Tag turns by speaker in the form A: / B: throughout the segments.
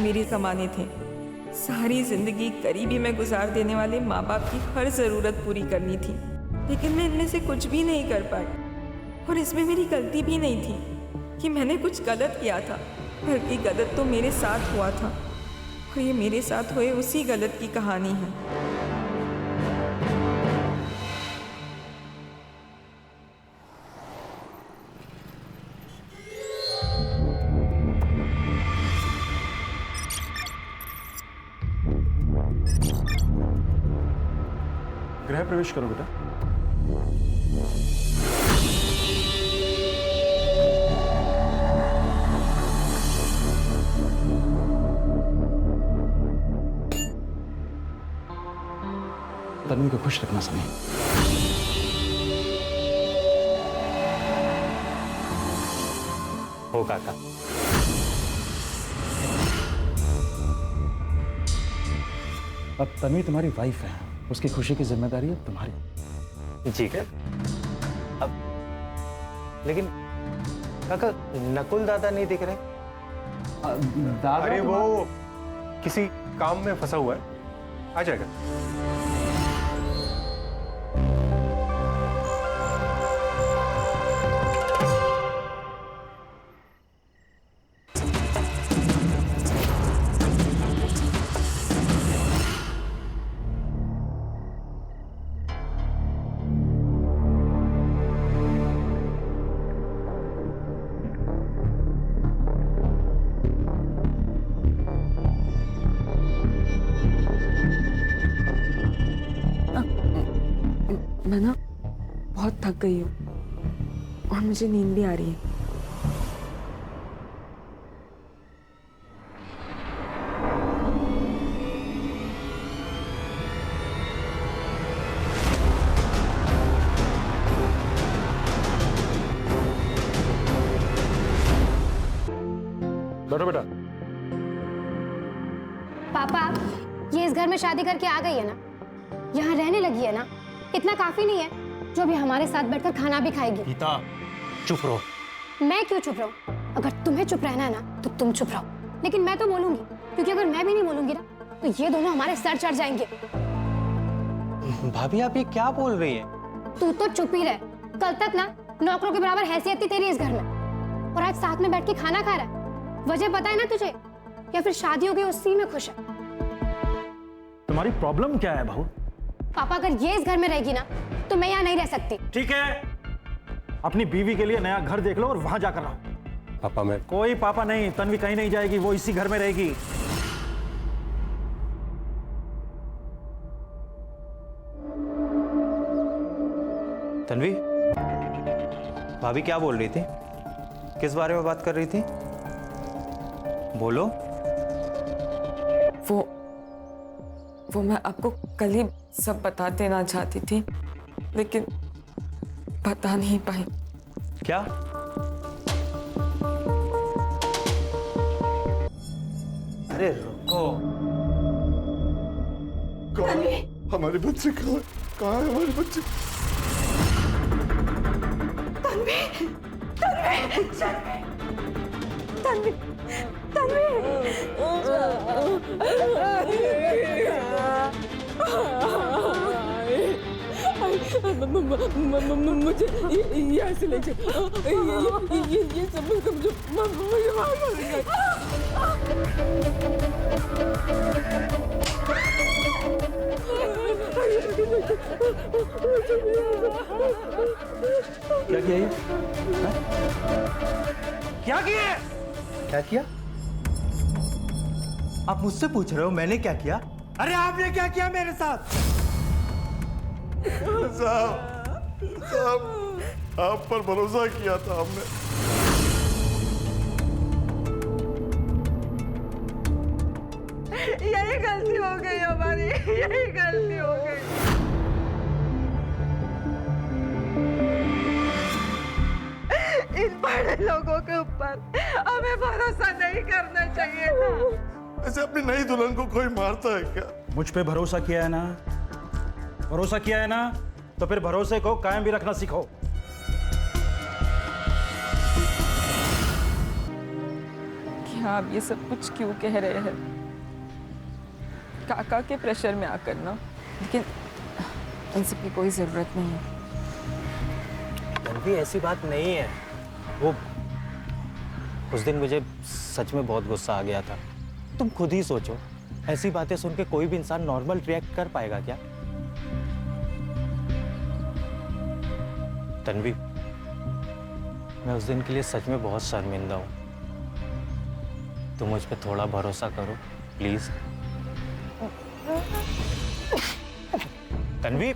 A: मेरे कमाने थे। सारी जिंदगी करीबी में गुजार देने वाले माँ बाप की हर ज़रूरत पूरी करनी थी, लेकिन मैं इनमें से कुछ भी नहीं कर पाई। और इसमें मेरी गलती भी नहीं थी कि मैंने कुछ गलत किया था, बल्कि गलत तो मेरे साथ हुआ था। और ये मेरे साथ हुए उसी गलत की कहानी है।
B: गृह प्रवेश करो बेटा। तन्वी को खुश रखना सनी।
C: हो काका।
B: अब तन्वी तुम्हारी वाइफ है, उसकी खुशी की जिम्मेदारी अब तुम्हारी।
C: ठीक है। अब लेकिन काका नकुल दादा नहीं दिख रहे।
B: दादा
D: अरे वो किसी काम में फंसा हुआ है, आ जाएगा।
A: मैं ना बहुत थक गई हूँ और मुझे नींद भी आ रही है।
B: बैठो बेटा।
E: पापा, ये इस घर में शादी करके आ गई है ना, यहाँ रहने लगी है ना, इतना काफी नहीं है जो अभी हमारे साथ बैठकर खाना भी खाएगी।
C: गीता चुप रहो।
E: मैं क्यों चुप रहूं? अगर तुम्हें चुप रहना है ना तो तुम चुप रहो, लेकिन मैं तो बोलूंगी, क्योंकि अगर मैं भी नहीं बोलूंगी ना तो ये दोनों हमारे सर चढ़ जाएंगे।
C: भाभी आप ये क्या बोल रही हैं?
E: तू तो चुप ही रह। कल तक ना नौकरों के बराबर हैसियत थी तेरी इस घर में, और आज साथ में बैठ के खाना खा रहा है। वजह पता है ना तुझे, या फिर शादी हो गई उसी में खुश है?
B: तुम्हारी प्रॉब्लम क्या है बहू?
E: पापा, अगर ये इस घर में रहेगी ना तो मैं यहाँ नहीं रह सकती।
B: ठीक है, अपनी बीवी के लिए नया घर देख लो और वहां जाकर रहो।
D: पापा मैं
B: कोई पापा नहीं, तन्वी कहीं नहीं जाएगी, वो इसी घर में रहेगी।
C: तन्वी, भाभी क्या बोल रही थी? किस बारे में बात कर रही थी? बोलो।
A: वो मैं आपको कल ही सब बता देना चाहती थी, लेकिन बता नहीं पाई।
C: क्या? अरे रुको।
D: हमारे बच्चे कहाँ है हमारे बच्चे?
A: मुझे यहाँ से ले जाओ। ये सब मुझे मार
B: क्या किया ये? क्या किया?
C: क्या किया? आप मुझसे पूछ रहे हो मैंने क्या किया?
B: अरे आपने क्या किया मेरे साथ?
D: साहब आप पर भरोसा किया था हमने।
A: यही गलती हो गई हमारी, यही गलती हो गई। इन बड़े लोगों के ऊपर हमें भरोसा नहीं करना चाहिए था।
D: ऐसे अपनी नई दुल्हन को कोई मारता है क्या?
B: मुझ पे भरोसा किया है ना? भरोसा किया है ना? तो फिर भरोसे को कायम भी रखना सीखो।
A: कि आप ये सब कुछ क्यों कह रहे हैं? काका के प्रेशर में आकर ना, लेकिन इन सब की कोई ज़रूरत नहीं है।
C: तन्वी, ऐसी बात नहीं है। वो उस दिन मुझे सच में बहुत गुस्सा आ गया था। तुम खुद ही सोचो, ऐसी बातें सुन के कोई भी इंसान नॉर्मल रिएक्ट कर पाएगा क्या? तन्वी, मैं उस दिन के लिए सच में बहुत शर्मिंदा हूँ। तुम मुझ पे थोड़ा भरोसा करो प्लीज। तन्वी,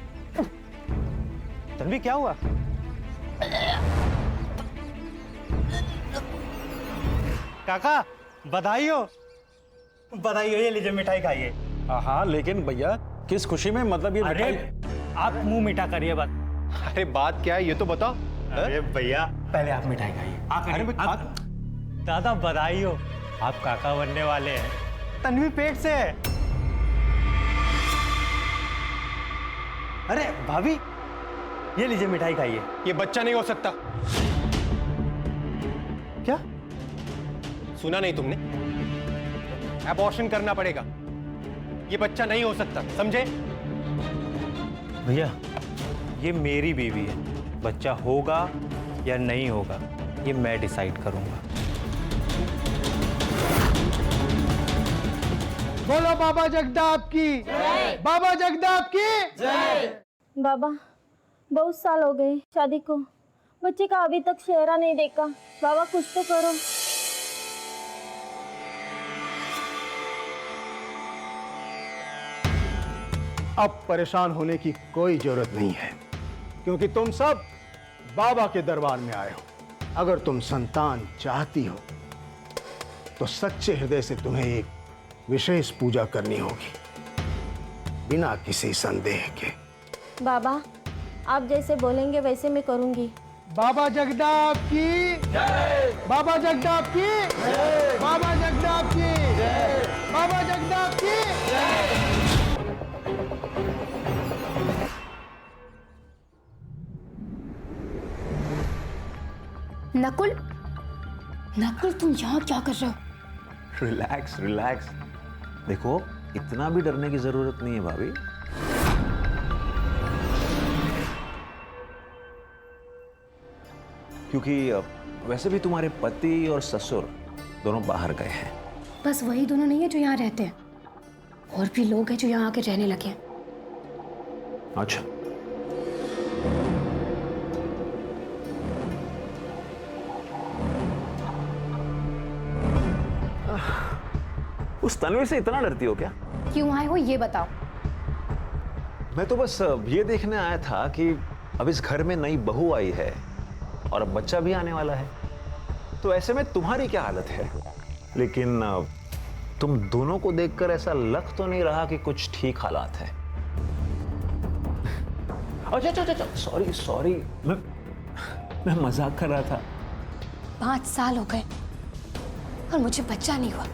C: तन्वी क्या हुआ? काका, बधाई हो। बधाई हो, ये लीजिए मिठाई खाइए।
B: हाँ, लेकिन भैया किस खुशी में, मतलब ये
C: अरे
B: मिठाई?
C: आप मुंह मीठा करिए बस।
D: अरे बात क्या है ये तो बताओ।
C: अरे भैया, पहले आप मिठाई खाइए।
D: अरे
C: दादा बधाई हो, आप काका बनने वाले हैं। तन्वी पेट से है। अरे भाभी, ये लीजिए मिठाई खाइए।
D: ये बच्चा नहीं हो सकता।
C: क्या?
D: सुना नहीं तुमने? एबॉर्शन करना पड़ेगा। ये बच्चा नहीं हो सकता, समझे?
C: भैया, ये मेरी बीवी है। बच्चा होगा या नहीं होगा ये मैं डिसाइड करूंगा।
F: बोलो बाबा जगदाप की जय। बाबा जगदाप की जय।
G: बाबा, बहुत साल हो गए शादी को, बच्चे का अभी तक चेहरा नहीं देखा। बाबा कुछ तो करो।
F: अब परेशान होने की कोई जरूरत नहीं है, क्योंकि तुम सब बाबा के दरबार में आए हो। अगर तुम संतान चाहती हो तो सच्चे हृदय से तुम्हें एक विशेष पूजा करनी होगी, बिना किसी संदेह के।
G: बाबा, आप जैसे बोलेंगे वैसे मैं करूंगी।
F: बाबा जगदाप की जय। बाबा जगदाप की जय। बाबा जगदाप की जय। बाबा जगदाप की जय।
E: नकुल, नकुल तुम यहाँ क्या कर रहे हो?
H: Relax relax. देखो, इतना भी डरने की जरूरत नहीं है भाभी। क्योंकि वैसे भी तुम्हारे पति और ससुर दोनों बाहर गए हैं।
E: बस वही दोनों नहीं है जो यहाँ रहते हैं, और भी लोग हैं जो यहाँ आके रहने लगे हैं।
H: अच्छा, उस तन्वी से इतना डरती हो क्या?
E: क्यों आए हो ये बताओ।
H: मैं तो बस ये देखने आया था कि अब इस घर में नई बहू आई है और अब बच्चा भी आने वाला है, तो ऐसे में तुम्हारी क्या हालत है? लेकिन तुम दोनों को देखकर ऐसा लग तो नहीं रहा कि कुछ ठीक हालात है। अच्छा, सॉरी सॉरी, मैं मजाक कर रहा था।
E: 5 साल हो गए और मुझे बच्चा नहीं हुआ,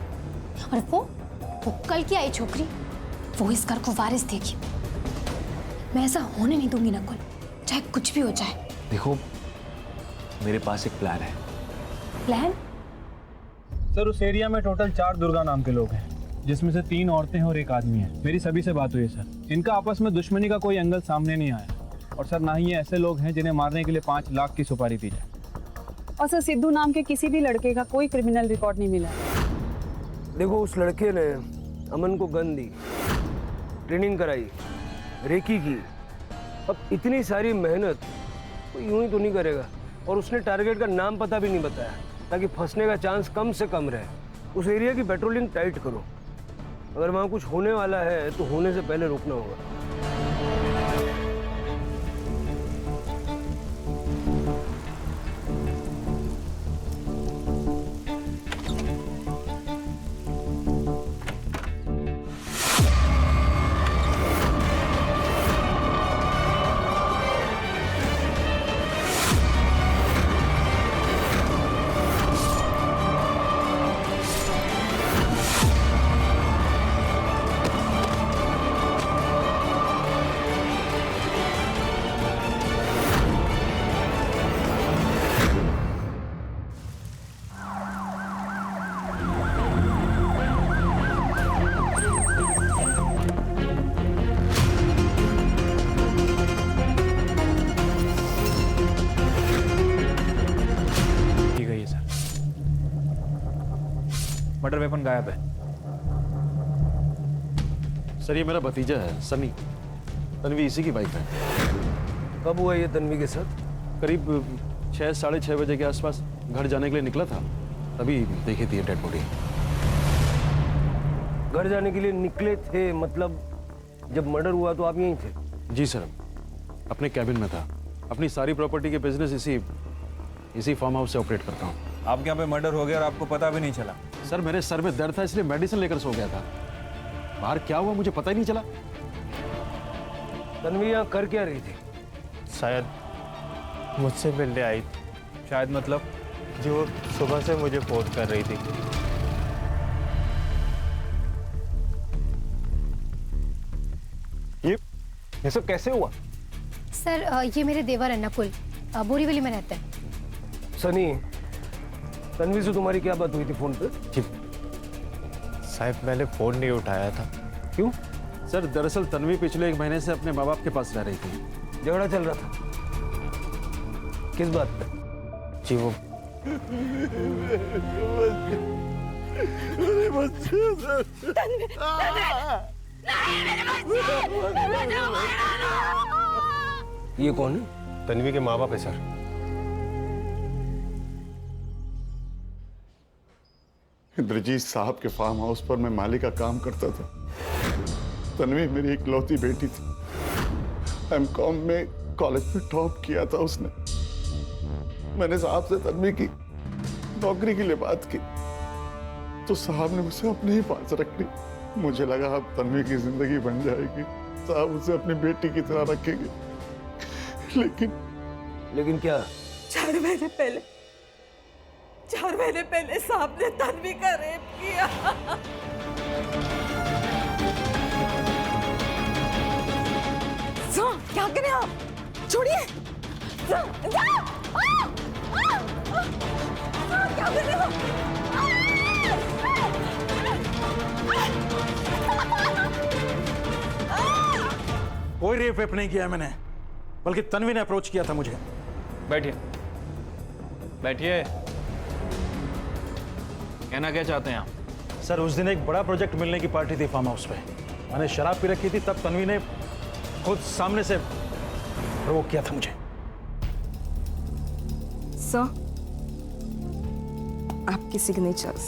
E: और वो कल की आई छोकरी, वो इस घर को वारिस देगी। मैं ऐसा होने नहीं दूंगी नकुल, चाहे कुछ भी हो जाए।
H: देखो, मेरे पास एक प्लान है।
E: प्लान?
I: सर, उस एरिया में टोटल 4 दुर्गा नाम के लोग हैं, जिसमें से 3 औरतें हैं और 1 आदमी है। मेरी सभी से बात हुई है सर। इनका आपस में दुश्मनी का कोई एंगल सामने नहीं आया, और सर ना ही ये ऐसे लोग हैं जिन्हें मारने के लिए 5 लाख की सुपारी दी जाए।
J: और सर, सिद्धू नाम के किसी भी लड़के का कोई क्रिमिनल रिकॉर्ड नहीं मिला।
K: देखो, उस लड़के ने अमन को गन दी, ट्रेनिंग कराई, रेकी की। अब इतनी सारी मेहनत कोई यूं ही तो नहीं करेगा, और उसने टारगेट का नाम पता भी नहीं बताया, ताकि फंसने का चांस कम से कम रहे। उस एरिया की पेट्रोलिंग टाइट करो। अगर वहाँ कुछ होने वाला है तो होने से पहले रुकना होगा।
I: मर्डर वेपन गायब है।
B: सर ये मेरा भतीजा है सनी, तन्वी इसी की वाइफ है।
K: कब हुआ ये तन्वी के साथ?
B: करीब 6 साढ़े 6 बजे के आसपास घर जाने के लिए निकला था, तभी देखी थी डेड बॉडी।
K: घर जाने के लिए निकले थे मतलब जब मर्डर हुआ तो आप यहीं थे?
B: जी सर, अपने कैबिन में था। अपनी सारी प्रॉपर्टी के बिजनेस इसी फार्म हाउस से ऑपरेट करता हूँ।
I: आपके यहाँ पे मर्डर हो गया और आपको पता भी नहीं चला?
B: सर मेरे सर में दर्द था इसलिए मेडिसिन लेकर सो गया था। बाहर क्या हुआ मुझे पता ही नहीं चला।
K: तन्वी यहाँ कर क्या रही थी?
C: शायद मुझसे मिलने आई,
I: शायद मतलब?
C: जो सुबह से मुझे फोन कर रही थी। ये सब कैसे हुआ?
E: सर ये मेरे देवर है नकुल, बोरीवली में रहते हैं।
K: सनी, तन्वी से तुम्हारी क्या बात हुई थी फोन पे?
C: साहब मैंने फोन नहीं उठाया था।
K: क्यों?
B: सर दरअसल तन्वी पिछले 1 महीने से अपने माँ बाप के पास रह रही थी।
K: झगड़ा चल रहा था? किस बात पे?
C: जी वो
K: ये कौन है?
D: तन्वी के माँ बाप है सर।
L: इंद्रजीत साहब के फार्म हाउस पर मैं माली का काम करता था। तन्वी मेरी इकलौती बेटी थी। एमकॉम में कॉलेज में टॉप किया था उसने। मैंने साहब से तन्वी की नौकरी के लिए बात की तो साहब ने मुझे अपने ही पास रख ली। मुझे लगा अब तन्वी की जिंदगी बन जाएगी, साहब उसे अपनी बेटी की तरह रखेंगे।
K: लेकिन क्या?
A: 4 महीने पहले साहब ने तन्वी का रेप किया। क्या करें आप? छोड़िए। क्या कर रहे हो?
B: कोई रेप वेप नहीं किया मैंने, बल्कि तन्वी ने अप्रोच किया था मुझे।
I: बैठिए बैठिए। कहना क्या चाहते हैं आप?
B: सर उस दिन एक बड़ा प्रोजेक्ट मिलने की पार्टी थी फार्म हाउस पे। मैंने शराब पी रखी थी, तब तन्वी ने खुद सामने से प्रोवोक किया था मुझे।
A: सर, आपकी सिग्नेचर्स।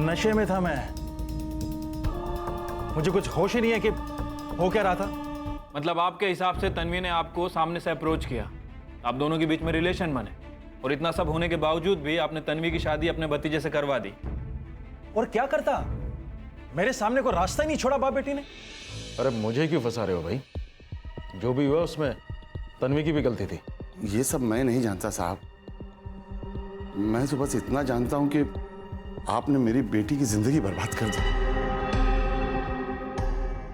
B: नशे में था मैं, मुझे कुछ होश ही नहीं है कि हो क्या रहा था।
I: मतलब आपके हिसाब से तन्वी ने आपको सामने से अप्रोच किया, आप दोनों के बीच में रिलेशन बने, और इतना सब होने के बावजूद भी आपने तन्वी की शादी अपने भतीजे से करवा दी।
B: और क्या करता, मेरे सामने को रास्ता ही नहीं छोड़ा बाप बेटी ने। अरे मुझे क्यों फंसा रहे हो भाई? जो भी हुआ उसमें तन्वी की भी गलती थी।
L: ये सब मैं नहीं जानता साहब। मैं तो बस इतना जानता हूं कि आपने मेरी बेटी की जिंदगी बर्बाद कर दी।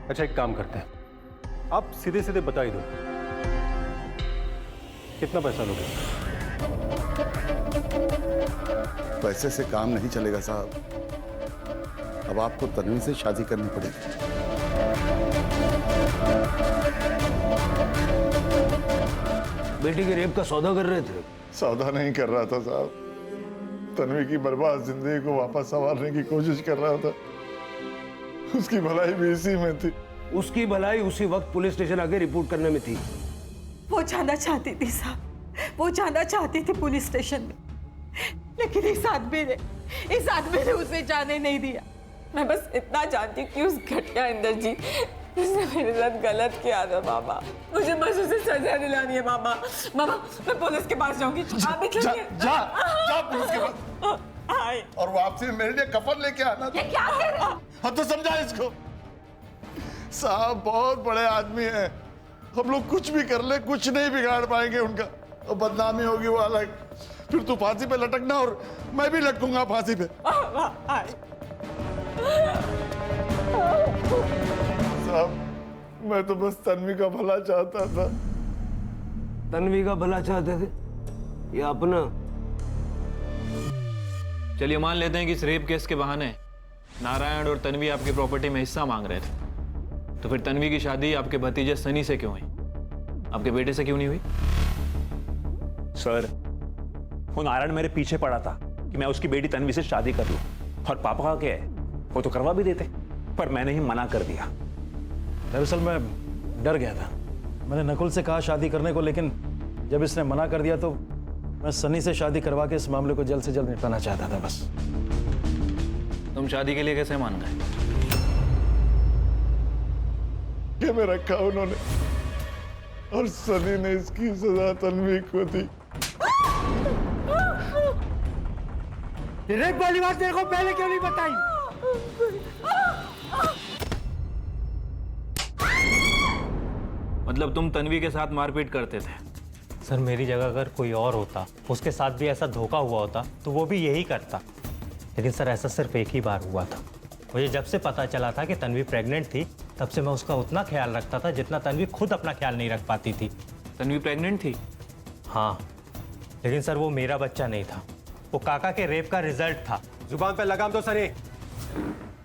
D: अच्छा एक काम करते हैं, आप सीधे सीधे बता ही दो कितना पैसा लोगे?
L: पैसे से काम नहीं चलेगा साहब। अब आपको तन्वी से शादी करनी पड़ेगी।
K: बेटी के रेप का सौदा कर रहे थे?
L: सौदा नहीं कर रहा था साहब, तन्वी की बर्बाद जिंदगी को वापस संवारने की कोशिश कर रहा था। उसकी भलाई भी इसी में थी।
K: उसकी भलाई उसी वक्त पुलिस स्टेशन आके रिपोर्ट करने में थी।
A: वो जाना चाहती थी साहब, वो जाना चाहती थी पुलिस स्टेशन में, लेकिन इस आदमी ने उसे जाने नहीं दिया। मैं बस इतना जानती हूँ कि उस घटिया इंद्रजीत उसने मेरे साथ गलत किया था बाबा। मुझे बस उसे सजा दिलानी है बाबा। बाबा मैं पुलिस के पास जाऊंगी। आप भी चलिए।
L: जा पुलिस के पास और वापसी मेरे लिए कफन लेके आना।
A: ये क्या कर रहे हो?
L: हम तो समझा इसको। साहब बहुत बड़े आदमी हैं, हम लोग कुछ भी कर ले कुछ नहीं बिगाड़ पाएंगे उनका। और बदनामी होगी वो अलग, फिर तू फांसी पे लटकना और मैं भी लटकूंगा फांसी पे। साहब मैं तो बस तन्वी का भला चाहता था।
K: तन्वी का भला चाहते थे या अपना?
I: चलिए मान लेते हैं कि इस रेप केस के बहाने नारायण और तन्वी आपकी प्रॉपर्टी में हिस्सा मांग रहे थे, तो फिर तन्वी की शादी आपके भतीजे सनी से क्यों हुई, आपके बेटे से क्यों नहीं हुई?
H: सर, वो नारायण मेरे पीछे पड़ा था कि मैं उसकी बेटी तन्वी से शादी कर लूं, और पापा का क्या है, वो तो करवा भी देते, पर मैंने ही मना कर दिया।
B: दरअसल मैं डर गया था। मैंने नकुल से कहा शादी करने को, लेकिन जब इसने मना कर दिया तो मैं सनी से शादी करवा के इस मामले को जल्द से जल्द निपटाना चाहता था बस।
I: तुम शादी के लिए कैसे मान गए?
L: ये में रखा उन्होंने, और सनी ने इसकी सजा तन्वी को दी।
K: रेप वाली बात मेरे को पहले क्यों नहीं बताई?
I: मतलब तुम तन्वी के साथ मारपीट करते थे?
C: सर, मेरी जगह अगर कोई और होता, उसके साथ भी ऐसा धोखा हुआ होता, तो वो भी यही करता। लेकिन सर, ऐसा सिर्फ एक ही बार हुआ था। मुझे जब से पता चला था कि तन्वी प्रेग्नेंट थी, तब से मैं उसका उतना ख्याल रखता था जितना तन्वी खुद अपना ख्याल नहीं रख पाती थी।
I: तन्वी प्रेग्नेंट थी?
C: हाँ, लेकिन सर वो मेरा बच्चा नहीं था, वो काका के रेप का रिजल्ट था।
K: जुबान पे लगाम दो सनी।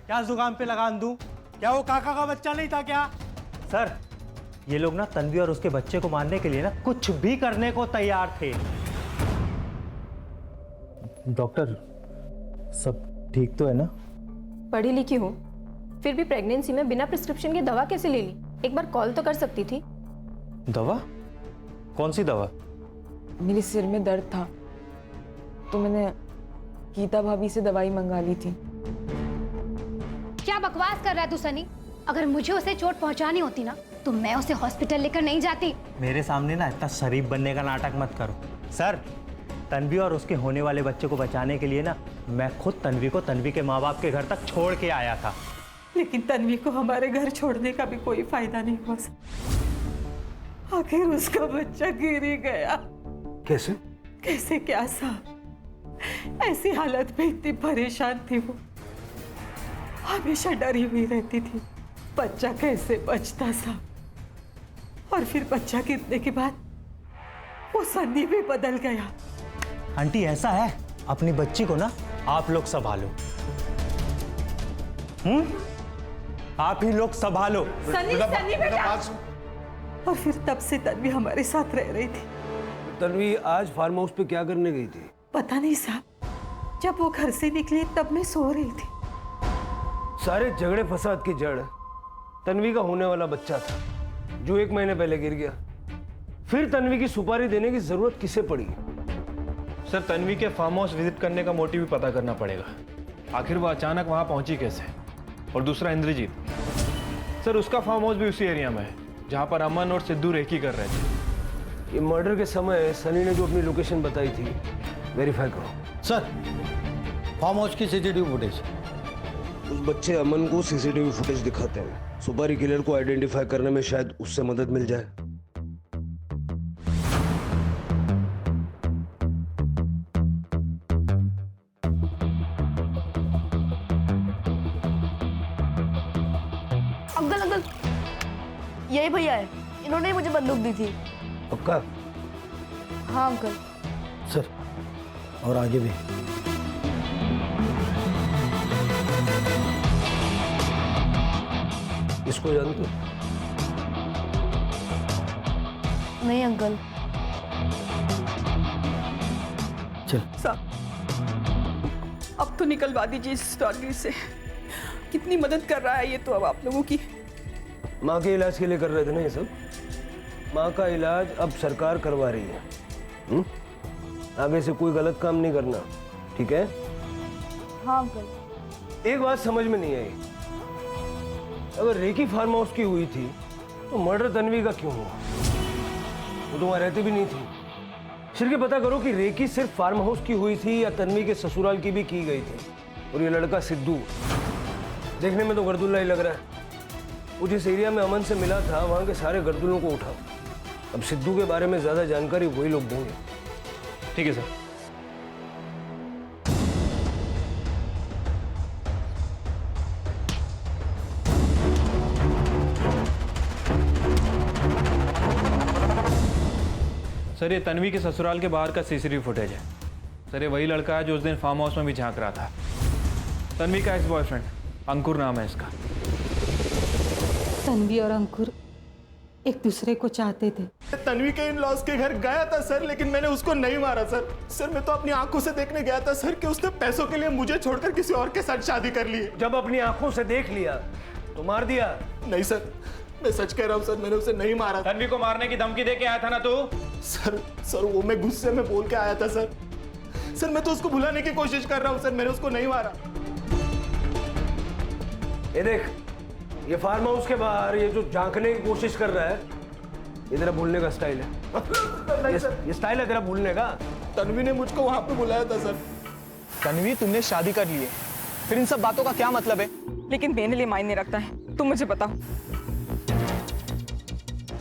C: क्या जुबान पे लगाम दूं?
K: क्या वो काका का बच्चा नहीं था क्या?
C: सर, ये लोग ना तन्वी और उसके बच्चे को मारने के लिए ना कुछ भी करने को तैयार थे। डॉक्टर, सब ठीक तो है ना?
A: पढ़ी लिखी हूँ, फिर भी प्रेगनेंसी में बिना प्रिस्क्रिप्शन के दवा कैसे ले ली? एक बार कॉल तो कर सकती थी।
C: दवा? कौन सी दवा?
A: मेरे सिर में दर्द था तो मैंने गीता भाभी से दवाई मंगा ली थी।
E: क्या बकवास कर रहा है तू सनी? अगर मुझे उसे चोट पहुंचानी होती ना, तो मैं उसे हॉस्पिटल लेकर नहीं जाती।
C: मेरे सामने ना इतना शरीफ बनने का नाटक मत करो। सर, तन्वी और उसके होने वाले बच्चे को बचाने के लिए ना मैं खुद तन्वी को तन्वी के माँ बाप के घर तक छोड़ के आया था।
A: लेकिन तन्वी को हमारे घर छोड़ने का भी कोई फायदा नहीं हुआ। आखिर उसका बच्चा गिर ही गया।
K: कैसे?
A: कैसे क्या साहब, ऐसी हालत में इतनी परेशान थी वो, हमेशा डरी हुई रहती थी बच्चा कैसे बचता साहब। और फिर बच्चा गिरने के बाद वो सन्नी भी बदल गया।
C: आंटी, ऐसा है, अपनी बच्ची को ना आप लोग संभालो। आप ही लोग संभालो।
A: सन्नी बेटा। और फिर तब से तन्वी हमारे साथ रह रही थी।
K: तन्वी आज फार्म हाउस पे क्या करने गई थी?
A: पता नहीं साहब, जब वो घर से निकली तब मैं सो रही थी।
K: सारे झगड़े फसाद की जड़ तन्वी का होने वाला बच्चा था, जो 1 महीने पहले गिर गया। फिर तन्वी की सुपारी देने की जरूरत किसे पड़ी?
I: सर, तन्वी के फार्म हाउस विजिट करने का मोटिव भी पता करना पड़ेगा। आखिर वो अचानक वहां पहुंची कैसे? और दूसरा इंद्रजीत, सर उसका फार्म हाउस भी उसी एरिया में है जहां पर अमन और सिद्धू रेकी कर रहे थे।
K: ये मर्डर के समय सनी ने जो अपनी लोकेशन बताई थी, वेरीफाई करो।
F: सर, फार्म हाउस की सीसीटीवी फुटेज।
K: उस बच्चे अमन को सीसीटीवी फुटेज दिखाते हैं। सुपारी किलर को आइडेंटिफाई करने में शायद उससे मदद मिल जाए।
G: अंकल, यही भैया है, इन्होंने ही मुझे बंदूक दी थी।
K: पक्का?
G: हाँ अंकल।
F: सर, और आगे भी।
K: इसको जानते हो?
G: नहीं अंकल।
F: चल।
J: अब तो निकलवा दीजिए इस स्टोरी से। कितनी मदद कर रहा है ये तो अब आप लोगों की।
K: माँ के इलाज के लिए कर रहे थे ना ये सब? माँ का इलाज अब सरकार करवा रही है। आगे से कोई गलत काम नहीं करना, ठीक है?
G: हाँ अंकल।
K: एक बात समझ में नहीं आई, अगर रेकी फार्म हाउस की हुई थी तो मर्डर तन्वी का क्यों हुआ? वो तो वहां रहती भी नहीं थी। फिर के पता करो कि रेकी सिर्फ फार्म हाउस की हुई थी या तन्वी के ससुराल की भी की गई थी। और ये लड़का सिद्धू देखने में तो गर्दुल्ला ही लग रहा है। वो जिस एरिया में अमन से मिला था वहां के सारे गर्दुल्लों को उठाओ। अब सिद्धू के बारे में ज्यादा जानकारी वही लोग देंगे।
I: ठीक है सर। सर, ये तन्वी के ससुराल के बाहर का सीसीटीवी फुटेज है। सर, ये वही लड़का है जो उस दिन फार्म हाउस में भी झांक रहा था। तन्वी का एक्स बॉयफ्रेंड अंकुर नाम है इसका।
J: तन्वी और अंकुर एक दूसरे को चाहते थे।
F: तन्वी के इन लॉस के घर गया था सर, लेकिन मैंने उसको नहीं मारा सर। सर मैं तो अपनी आंखों से देखने गया था सर कि उसने पैसों के लिए मुझे छोड़कर किसी और के साथ शादी कर ली है।
K: जब अपनी आंखों से देख लिया तो मार दिया?
F: नहीं सर, मैं सच कह रहा हूँ सर, मैंने उसे नहीं मारा।
I: तन्वी को मारने की धमकी दे के आया था ना तू?
F: सर वो मैं गुस्से में बोल के आया था सर। सर मैं तो उसको भुलाने की कोशिश कर रहा हूँ सर, मैंने उसको नहीं मारा।
K: ये देख, ये फार्म हाउस के बाहर ये जो झांकने की कोशिश कर रहा है, ये तेरा भूलने का स्टाइल है। ये स्टाइल है तेरा भूलने का।
F: तन्वी ने मुझको वहां पे बुलाया था सर।
M: तन्वी, तुमने शादी कर ली है, फिर इन सब बातों का क्या मतलब है?
A: लेकिन मेरे लिए मायने रखता है। तुम मुझे बताओ,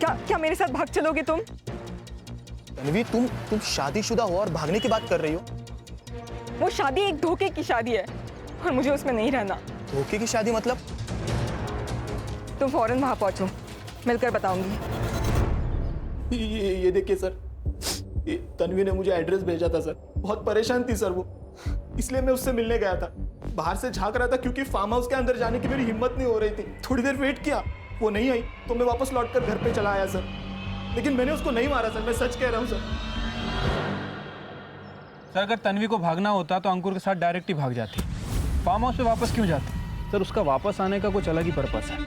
A: क्या मेरे साथ भाग चलोगे तुम?
M: तन्वी, तुम शादीशुदा हो और भागने की बात कर रही हो?
A: वो शादी एक धोखे की शादी है और मुझे उसमें नहीं रहना।
M: धोखे की शादी मतलब?
A: तुम फौरन वहां पहुंचो, मिलकर बताऊंगी।
F: ये देखिए सर, ये तन्वी ने मुझे एड्रेस भेजा था सर। बहुत परेशान थी सर वो, इसलिए मैं उससे मिलने गया था। बाहर से झांक रहा था क्योंकि फार्म हाउस के अंदर जाने की मेरी हिम्मत नहीं हो रही थी। थोड़ी देर वेट किया, वो नहीं आई तो मैं वापस लौटकर घर पे चला आया सर। लेकिन मैंने उसको नहीं मारा सर, मैं सच कह रहा हूँ सर।
I: सर अगर तन्वी को भागना होता तो अंकुर के साथ डायरेक्ट ही भाग जाती। फार्म हाउस पे वापस क्यों जाती? सर उसका वापस आने का कुछ अलग ही पर्पस है।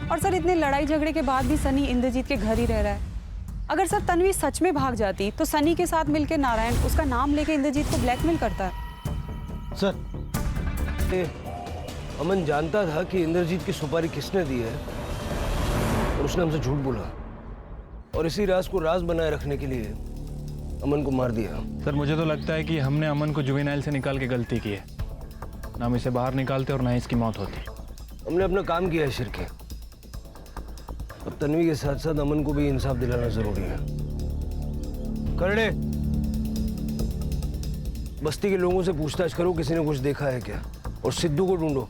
J: और सर इतने लड़ाई झगड़े के बाद भी सनी इंद्रजीत के घर ही रह रहा है। अगर सर तन्वी सच में भाग जाती तो सनी के साथ मिलकर नारायण उसका नाम लेके इंद्रजीत को ब्लैकमेल करता है।
K: सर अमन जानता था कि इंद्रजीत की सुपारी किसने दी है और उसने हमसे झूठ बोला, और इसी राज को राज बनाए रखने के लिए अमन को मार दिया।
I: सर मुझे तो लगता है कि हमने अमन को जुवेनाइल से निकाल के गलती की है। ना हम इसे बाहर निकालते और ना इसकी मौत होती।
K: हमने अपना काम किया है शिरके। अब तन्वी के साथ साथ अमन को भी इंसाफ दिलाना जरूरी है। करड़े, बस्ती के लोगों से पूछताछ करो किसी ने कुछ देखा है क्या, और सिद्धू को ढूंढो।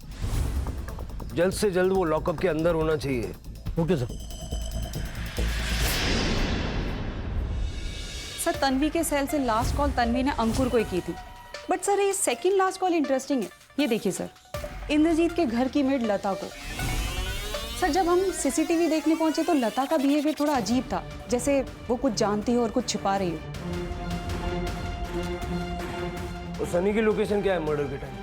K: जल्द से जल्द वो लॉकअप के अंदर होना चाहिए। Okay sir.
J: सर तन्वी के सेल से लास्ट कॉल तन्वी ने अंकुर को ही की थी। बट सर ये सेकंड लास्ट कॉल इंटरेस्टिंग है। ये देखिए सर, इंद्रजीत के घर की मेड लता को। सर जब हम सीसीटीवी देखने पहुंचे तो लता का बिहेवियर थोड़ा अजीब था, जैसे वो कुछ जानती हो और कुछ छिपा रही हो।
K: और सनी की लोकेशन क्या है मर्डर के टाइम?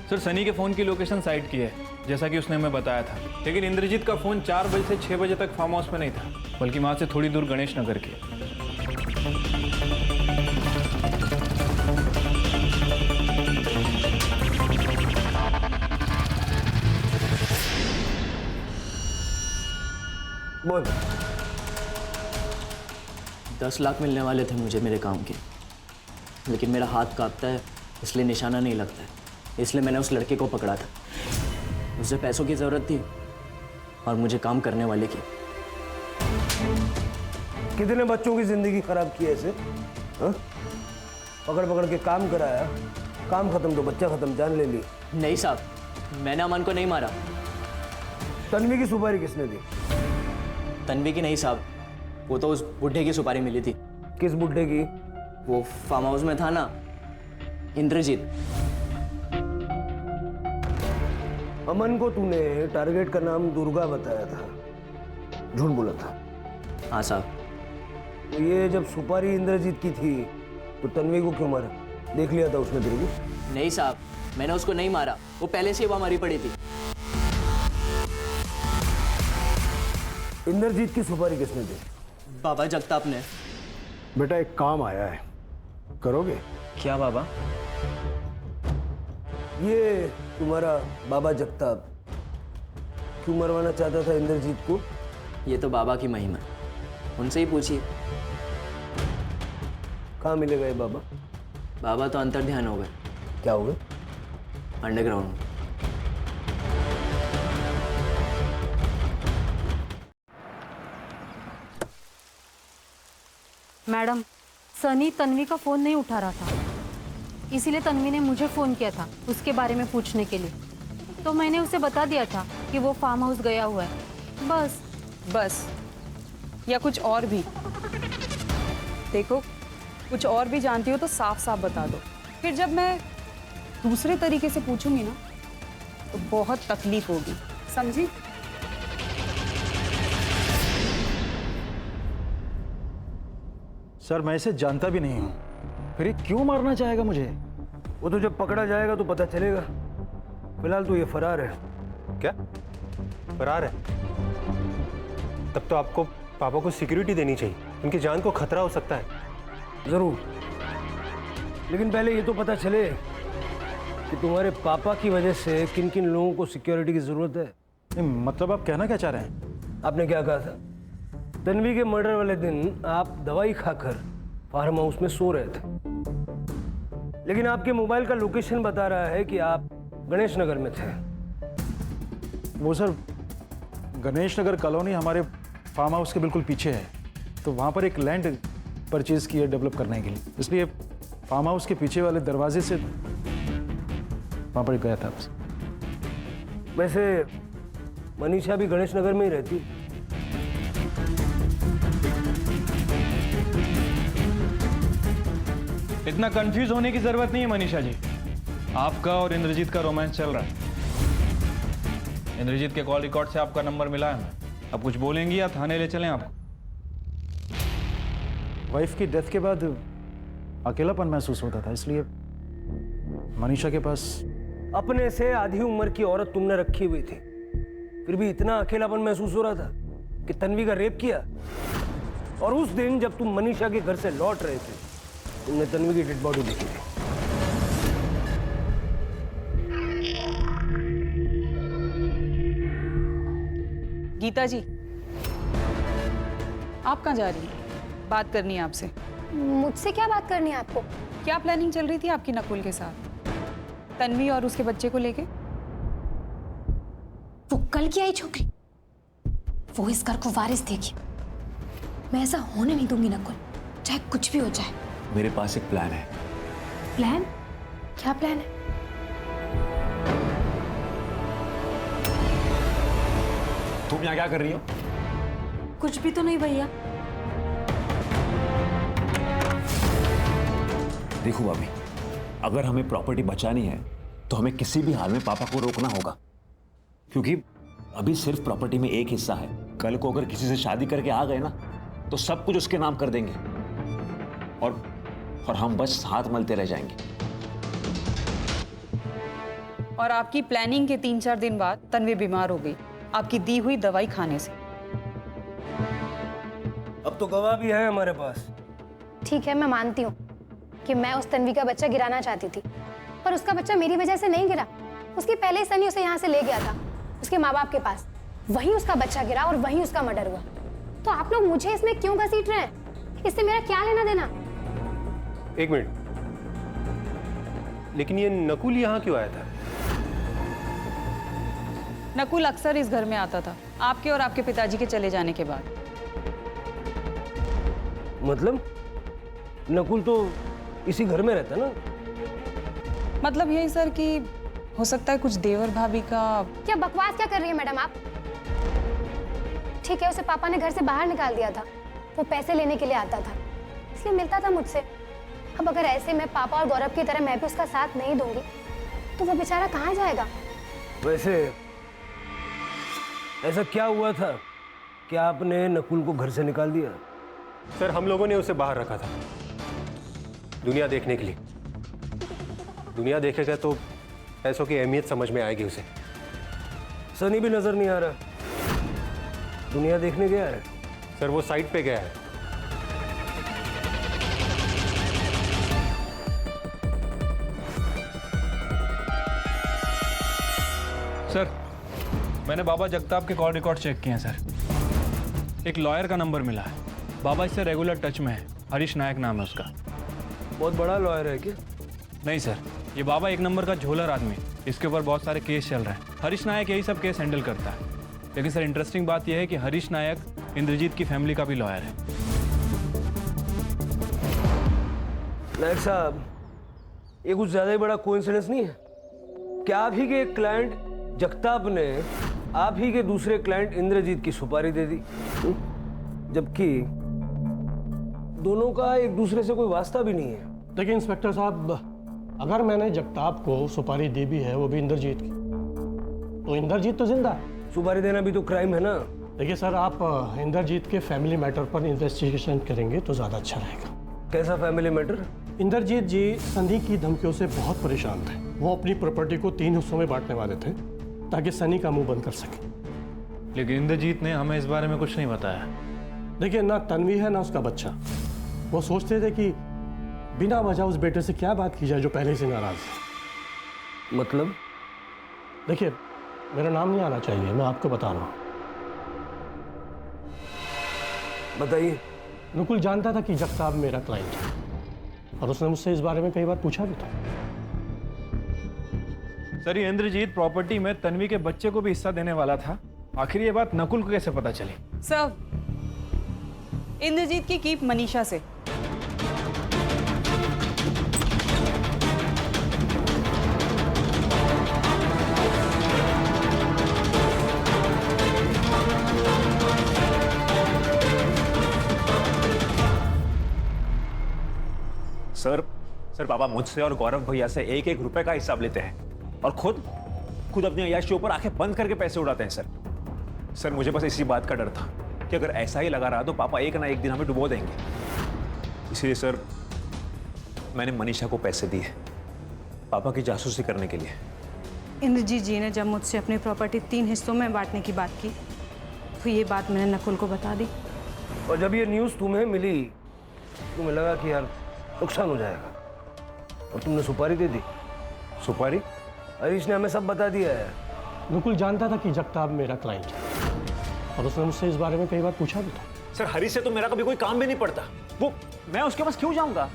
I: सर सनी के फोन की लोकेशन साइट की है, जैसा कि उसने हमें बताया था। लेकिन इंद्रजीत का फोन 4 बजे से 6 बजे तक फार्म हाउस में नहीं था, बल्कि वहां से थोड़ी दूर गणेश नगर के।
K: बोल।
N: 10 लाख मिलने वाले थे मुझे मेरे काम के, लेकिन मेरा हाथ कांपता है इसलिए निशाना नहीं लगता है। इसलिए मैंने उस लड़के को पकड़ा था। उसे पैसों की ज़रूरत थी और मुझे काम करने वाले की।
K: कितने बच्चों की जिंदगी खराब की ऐसे? पकड़ पकड़ के काम कराया, काम खत्म तो बच्चा खत्म, जान ले ली।
N: नहीं साहब, मैंने अमन को नहीं मारा।
K: तन्वी की सुपारी किसने दी?
N: तन्वी की नहीं साहब, वो तो उस बुढ़े की सुपारी मिली थी।
K: किस बुढ़े की?
N: वो फार्म हाउस में था ना, इंद्रजीत।
K: अमन को तूने टारगेट का नाम दुर्गा बताया था, झूठ बोला था।
N: हाँ साहब।
K: तो ये जब सुपारी इंद्रजीत की थी तो तन्वी को क्यों मारा? देख लिया था उसने तेरे को?
N: नहीं साहब, मैंने उसको नहीं मारा, वो पहले से ही वहां मरी पड़ी थी।
K: इंद्रजीत की सुपारी किसने दी?
N: बाबा जगताप ने।
F: बेटा एक काम आया है, करोगे?
N: क्या बाबा?
K: ये तुम्हारा बाबा जगताप क्यों मरवाना चाहता था इंद्रजीत को?
N: ये तो बाबा की महिमा, उनसे ही पूछिए।
K: कहाँ मिलेगा ये बाबा?
N: बाबा तो अंतर ध्यान हो गए।
K: क्या हो गए?
N: अंडरग्राउंड।
E: मैडम, सनी तन्वी का फ़ोन नहीं उठा रहा था, इसीलिए तन्वी ने मुझे फ़ोन किया था उसके बारे में पूछने के लिए। तो मैंने उसे बता दिया था कि वो फार्म हाउस गया हुआ है।
J: बस या कुछ और भी? देखो, कुछ और भी जानती हो तो साफ साफ बता दो, फिर जब मैं दूसरे तरीके से पूछूंगी ना तो बहुत तकलीफ होगी, समझी?
B: सर मैं इसे जानता भी नहीं हूँ, फिर ये क्यों मारना चाहेगा मुझे?
K: वो तो जब पकड़ा जाएगा तो पता चलेगा। फिलहाल तो ये फरार है।
D: क्या फरार है? तब तो आपको पापा को सिक्योरिटी देनी चाहिए, उनकी जान को खतरा हो सकता है।
K: जरूर, लेकिन पहले ये तो पता चले कि तुम्हारे पापा की वजह से किन किन लोगों को सिक्योरिटी की जरूरत है।
B: नहीं, मतलब आप कहना क्या चाह रहे हैं?
K: आपने क्या कहा था? तन्वी के मर्डर वाले दिन आप दवाई खाकर फार्म हाउस में सो रहे थे, लेकिन आपके मोबाइल का लोकेशन बता रहा है कि आप गणेश नगर में थे।
B: वो सर, गणेश नगर कॉलोनी हमारे फार्म हाउस के बिल्कुल पीछे है, तो वहाँ पर एक लैंड परचेज की है डेवलप करने के लिए, इसलिए फार्म हाउस के पीछे वाले दरवाजे से वहाँ पर गया था।
K: वैसे मनीषा भी गणेश नगर में ही रहती।
I: इतना कंफ्यूज होने की जरूरत नहीं है मनीषा जी। आपका और इंद्रजीत का रोमांस चल रहा है। इंद्रजीत के कॉल रिकॉर्ड से आपका नंबर मिला है। अब कुछ बोलेंगी या थाने ले चलें आपको?
B: वाइफ की डेथ के बाद अकेलापन महसूस होता था, इसलिए मनीषा के पास।
K: अपने से आधी उम्र की औरत तुमने रखी हुई थी, फिर भी इतना अकेलापन महसूस हो रहा था कि तन्वी का रेप किया। और उस दिन जब तुम मनीषा के घर से लौट रहे थे, तुमने तन्वी की डेड बॉडी देखी थी।
J: गीता जी, आप कहाँ जा रही हैं? बात करनी है आपसे।
E: मुझसे क्या बात करनी है आपको?
J: क्या प्लानिंग चल रही थी आपकी नकुल के साथ, तन्वी और उसके बच्चे को लेके?
E: वो कल की आई छोकरी, वो इस घर को वारिस देगी। मैं ऐसा होने नहीं दूंगी नकुल, चाहे कुछ भी हो जाए।
H: मेरे पास एक प्लान है।
E: प्लान? क्या प्लान है?
H: तुम यहाँ क्या कर रही हो?
E: कुछ भी तो नहीं भैया।
H: देखो भाभी, अगर हमें प्रॉपर्टी बचानी है तो हमें किसी भी हाल में पापा को रोकना होगा, क्योंकि अभी सिर्फ प्रॉपर्टी में एक हिस्सा है। कल को अगर किसी से शादी करके आ गए ना तो सब कुछ उसके नाम कर देंगे और हम बस हाथ मलते रह जाएंगे।
J: और आपकी प्लानिंग के 3-4 दिन बाद तन्वी बीमार हो गई, आपकी दी हुई दवाई खाने से।
K: अब तो गवाह भी है हमारे पास।
E: ठीक है, मैं मानती हूँ कि मैं उस तन्वी का बच्चा गिराना चाहती थी, पर उसका बच्चा मेरी वजह से नहीं गिरा। उसकी पहले ही सनी उसे यहाँ से ले गया था उसके माँ बाप के पास, वहीं उसका बच्चा गिरा और वहीं उसका मर्डर हुआ। तो आप लोग मुझे इसमें क्यों घसीट रहे हैं? इससे मेरा क्या लेना देना?
D: एक मिनट, लेकिन ये नकुल यहाँ क्यों आया था?
J: नकुल अक्सर इस घर में आता था आपके और आपके पिताजी के चले जाने के बाद।
K: मतलब नकुल तो इसी घर में रहता ना?
J: मतलब यही सर कि हो सकता है कुछ देवर भाभी का।
E: क्या बकवास क्या कर रही है मैडम आप? ठीक है, उसे पापा ने घर से बाहर निकाल दिया था, वो पैसे लेने के लिए आता था, इसलिए मिलता था मुझसे। अब अगर ऐसे में पापा और गौरव की तरह मैं भी उसका साथ नहीं दूंगी तो वो बेचारा कहाँ जाएगा?
K: वैसे ऐसा क्या हुआ था कि आपने नकुल को घर से निकाल दिया?
D: सर, हम लोगों ने उसे बाहर रखा था दुनिया देखने के लिए। दुनिया देखेगा तो पैसों की अहमियत समझ में आएगी उसे।
K: सनी भी नजर नहीं आ रहा, दुनिया देखने गया है?
D: सर, वो साइट पे गया है।
I: सर, मैंने बाबा जगताप के कॉल रिकॉर्ड चेक किए हैं सर। एक लॉयर का नंबर मिला है, बाबा इससे रेगुलर टच में है। हरीश नायक नाम है उसका।
K: बहुत बड़ा लॉयर है क्या?
I: नहीं सर, ये बाबा एक नंबर का झोलर आदमी, इसके ऊपर बहुत सारे केस चल रहे हैं। हरीश नायक यही सब केस हैंडल करता है। लेकिन सर, इंटरेस्टिंग बात यह है कि हरीश नायक इंद्रजीत की फैमिली का भी लॉयर है।
K: नायक साहब, ये कुछ ज्यादा ही बड़ा कोइंसिडेंस नहीं है क्या? आप ही के एक क्लाइंट जगताप ने आप ही के दूसरे क्लाइंट इंद्रजीत की सुपारी दे दी, जबकि दोनों का एक दूसरे से कोई वास्ता भी नहीं है।
F: देखिए इंस्पेक्टर साहब, अगर मैंने जगताप को सुपारी दी भी है, वो भी इंद्रजीत की,
O: तो इंद्रजीत तो जिंदा है।
K: सुपारी देना भी तो क्राइम है ना।
O: देखिए सर, आप इंद्रजीत के फैमिली मैटर पर इन्वेस्टिगेशन करेंगे तो ज़्यादा अच्छा रहेगा।
K: कैसा फैमिली मैटर?
O: इंद्रजीत जी सनी की धमकियों से बहुत परेशान थे। वो अपनी प्रॉपर्टी को 3 हिस्सों में बांटने वाले थे ताकि सनी का मुंह बंद कर सके।
I: लेकिन इंद्रजीत ने हमें इस बारे में कुछ नहीं बताया।
O: देखिए, ना तन्वी है ना उसका बच्चा। वो सोचते थे कि बिना वजह उस बेटे से क्या बात की जाए जो पहले से नाराज है।
K: मतलब?
O: देखिए, मेरा नाम नहीं आना चाहिए, मैं आपको बता रहा हूँ।
K: बताइए।
O: नुकुल जानता था कि जगताप मेरा क्लाइंट है और उसने मुझसे इस बारे में कई बार पूछा भी था।
I: सर, ये इंद्रजीत प्रॉपर्टी में तन्वी के बच्चे को भी हिस्सा देने वाला था। आखिर ये बात नकुल को कैसे पता चली?
J: सर, इंद्रजीत की कीप मनीषा से।
H: सर पापा मुझसे और गौरव भैया से 1-1 रुपए का हिसाब लेते हैं और खुद अपने अय्याशी ऊपर आंखें बंद करके पैसे उड़ाते हैं। सर मुझे बस इसी बात का डर था कि अगर ऐसा ही लगा रहा तो पापा एक ना एक दिन हमें डुबो देंगे। इसलिए सर मैंने मनीषा को पैसे दिए पापा की जासूसी करने के लिए।
J: इंद्रजीत जी ने जब मुझसे अपनी प्रॉपर्टी 3 हिस्सों में बांटने की बात की तो ये बात मैंने नकुल को बता दी।
K: और जब ये न्यूज़ तुम्हें मिली तुम्हें लगा कि यार नुकसान हो जाएगा और तुमने सुपारी दे दी।
H: सुपारी?
K: हरीश ने हमें सब बता दिया है।
O: नुकुल जानता था कि जगताप मेरा क्लाइंट है और उसने मुझसे इस बारे में कई बार पूछा भी था।
H: सर हरीश से तो मेरा कभी कोई काम भी नहीं पड़ता। वो मैं उसके पास क्यों जाऊंगा?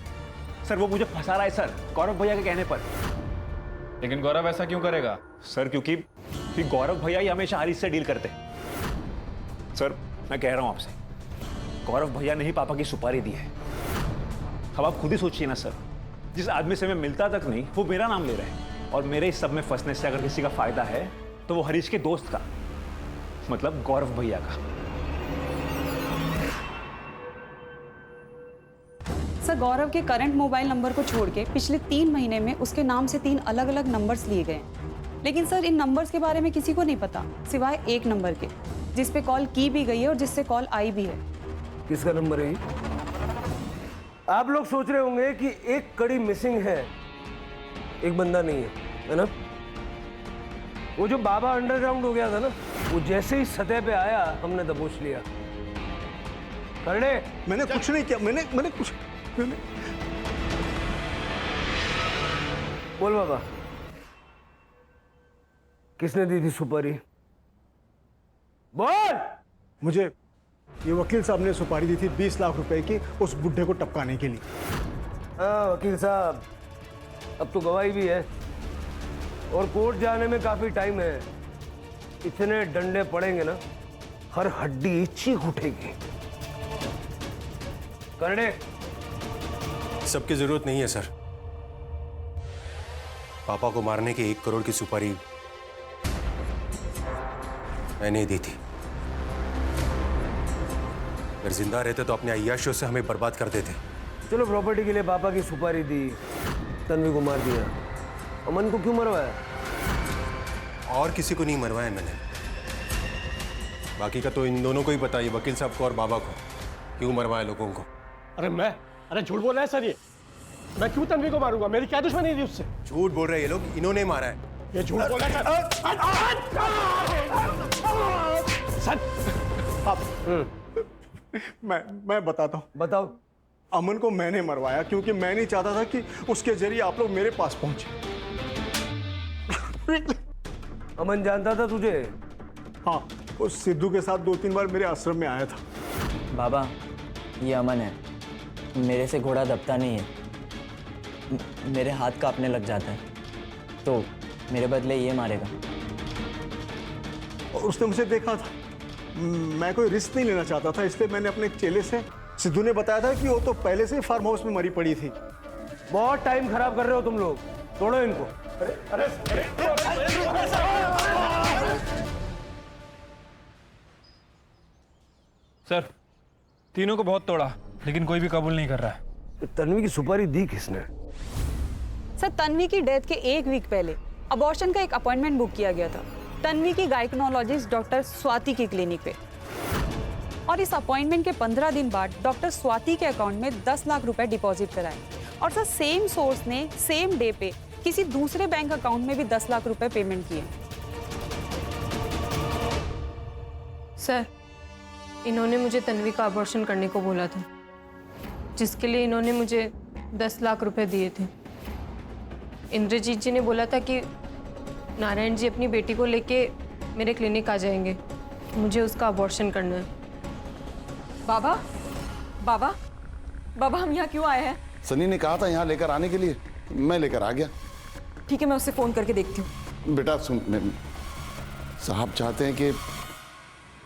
H: सर वो मुझे फंसा रहा है सर, गौरव भैया के कहने पर।
I: लेकिन गौरव ऐसा क्यों करेगा?
H: सर क्योंकि गौरव भैया ही हमेशा हरीश से डील करते। सर मैं कह रहा हूं आपसे, गौरव भैया ने ही पापा की सुपारी दी है। अब आप खुद ही सोचिए ना सर, जिस आदमी से मैं मिलता तक नहीं वो मेरा नाम ले रहे हैं और मेरे इस सब में फंसने से अगर किसी का फायदा है तो वो हरीश के दोस्त का, मतलब गौरव भैया का।
J: सर गौरव के करंट मोबाइल नंबर को छोड़ के पिछले 3 महीने में उसके नाम से 3 अलग अलग नंबर्स लिए गए। लेकिन सर इन नंबर्स के बारे में किसी को नहीं पता सिवाय एक नंबर के, जिस पे कॉल की भी गई है और जिससे कॉल आई भी है।
K: किसका नंबर है ये? आप लोग सोच रहे होंगे कि एक कड़ी मिसिंग है, एक बंदा नहीं है ना? वो जो बाबा अंडरग्राउंड हो गया था ना, वो जैसे ही सतह पे आया हमने दबोच लिया। करने
F: मैंने कुछ नहीं किया। मैंने कुछ
K: बोल बाबा, किसने दी थी सुपारी? बोल।
F: मुझे ये वकील साहब ने सुपारी दी थी 20 लाख रुपए की उस बुढ़े को टपकाने के लिए।
K: हाँ वकील साहब, अब तो गवाही भी है और कोर्ट जाने में काफी टाइम है। इतने डंडे पड़ेंगे ना, हर हड्डी चीख उठेगी। करने
D: सबकी जरूरत नहीं है सर। पापा को मारने की 1 करोड़ की सुपारी मैंने दी थी। अगर जिंदा रहते तो अपने अय्याशियों से हमें बर्बाद कर देते।
K: चलो प्रॉपर्टी के लिए पापा की सुपारी दी, तन्वी को मार दिया, अमन को क्यों मरवाया?
D: और किसी को नहीं मरवाया मैंने। बाकी का तो इन दोनों को ही पता है, वकील साहब को और बाबा को, क्यों मरवाया लोगों को।
O: अरे झूठ बोल रहा है सर ये। मैं क्यों तन्वी को मारूंगा? मेरी क्या दुश्मनी थी उससे?
D: झूठ बोल रहे हैं ये लोग, इन्होंने मारा है।
O: ये झूठ बोल रहा है सर।
F: मैं बताता हूँ।
K: बताओ।
F: अमन को मैंने मरवाया क्योंकि मैं नहीं चाहता था कि उसके जरिए आप लोग मेरे पास पहुंचे।
K: अमन जानता था तुझे?
F: हाँ, उस सिद्धू के साथ 2-3 बार मेरे आश्रम में आया था।
N: बाबा ये अमन है, मेरे से घोड़ा दबता नहीं है, मेरे हाथ कांपने लग जाता है तो मेरे बदले ये मारेगा।
F: और उसने मुझे देखा था, मैं कोई रिस्क नहीं लेना चाहता था, इसलिए मैंने अपने चेले से, सिद्धू ने बताया था कि वो तो पहले से ही फार्म हाउस में मरी पड़ी थी।
K: बहुत टाइम खराब कर रहे हो तुम लोग, तोड़ो इनको।
I: सर तीनों को बहुत तोड़ा लेकिन कोई भी कबूल नहीं कर रहा है।
K: तन्वी की सुपारी दी किसने?
J: सर तन्वी की डेथ के 1 वीक पहले अबॉर्शन का एक अपॉइंटमेंट बुक किया गया था तन्वी की गायकोनोलॉजिस्ट डॉक्टर स्वाति की क्लिनिक पे। और इस अपॉइंटमेंट के 15 दिन बाद डॉक्टर स्वाति के अकाउंट में 10 लाख रुपए डिपॉजिट कराए। और सर सेम सोर्स ने सेम डे पे किसी दूसरे बैंक अकाउंट में भी 10 लाख रुपए पेमेंट किए।
P: सर, इन्होंने मुझे तन्वी का अबॉर्शन करने को बोला था, जिसके लिए इन्होंने मुझे 10 लाख रुपए दिए थे। इंद्रजीत जी ने बोला था कि नारायण जी अपनी बेटी को लेके मेरे क्लिनिक आ जाएंगे, मुझे उसका अबॉर्शन करना है।
A: बाबा बाबा बाबा, हम यहाँ क्यों आए हैं?
L: सनी ने कहा था यहाँ लेकर आने के लिए, मैं लेकर आ गया।
A: ठीक है, मैं उससे फोन करके देखती हूँ।
L: बेटा सुन, साहब चाहते हैं कि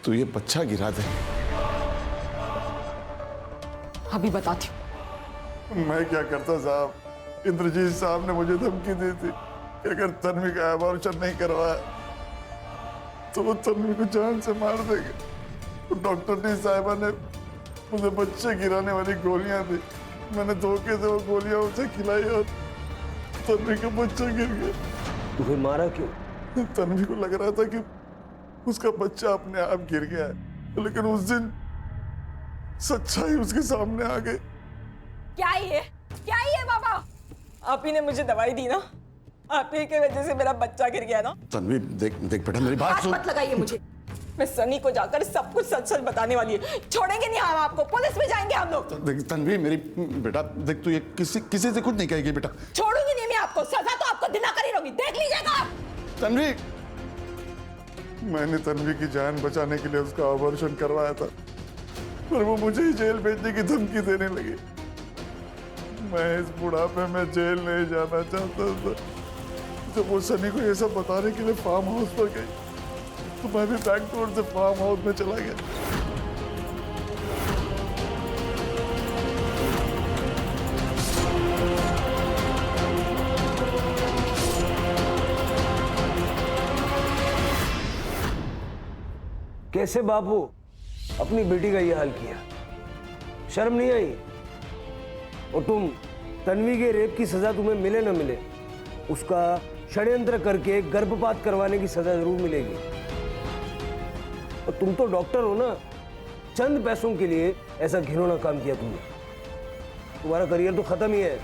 L: तू ये बच्चा गिरा दे।
A: अभी बताती हूँ।
L: मैं क्या करता साहब, इंद्रजीत साहब ने मुझे धमकी दी थी कि अगर तन्वी का अबॉर्शन नहीं करवाया तो वो तन्वी को जान से मार देंगे। तो डॉक्टर ने साहिबा ने मुझे बच्चे गिराने वाली गोलियां दी, मैंने धोखे से वो गोलियां उसे खिलाई और तन्वी का बच्चा गिर गया।
K: तो फिर मारा क्यों?
L: तन्वी को लग रहा था कि उसका बच्चा अपने आप गिर गया है, लेकिन उस दिन सच्चाई उसके सामने आ गई।
A: क्या ये बाबा? आप ही ने मुझे दवाई दी ना, आप ही की वजह से मेरा बच्चा गिर गया ना।
L: तन्वी देख देख बेटा, मेरी बात सुन।
A: मत लगाइए मुझे, मैं सनी को जाकर सब कुछ सच सच बताने वाली है। छोड़ेंगे नहीं हम आपको, पुलिस में जाएंगे हम लोग।
L: देख तन्वी मेरी बेटा, देख तू ये किसी से कुछ नहीं कहेगी बेटा।
A: छोड़ूंगी नहीं मैं आपको, सजा तो आपको दिनाकर ही होगी, देख लीजिएगा आप।
L: तन्वी, मैंने तन्वी की जान बचाने के लिए उसका ऑपरेशन करवाया था, पर वो मुझे ही जेल भेजने की धमकी देने लगी। मैं इस बुढ़ापे में जेल नहीं जाना चाहता था। जब वो सनी को ये सब बताने के लिए फार्म हाउस पर गई तो मैं भी बैक डोर से फार्म हाउस में चला गया।
K: कैसे बापू अपनी बेटी का ये हाल किया? शर्म नहीं आई? और तुम तन्वी के रेप की सजा तुम्हें मिले न मिले, उसका षड्यंत्र करके गर्भपात करवाने की सजा जरूर मिलेगी। और तुम तो डॉक्टर हो ना, चंद पैसों के लिए ऐसा घिनौना काम किया तुमने। तुम्हारा करियर तो खत्म ही है।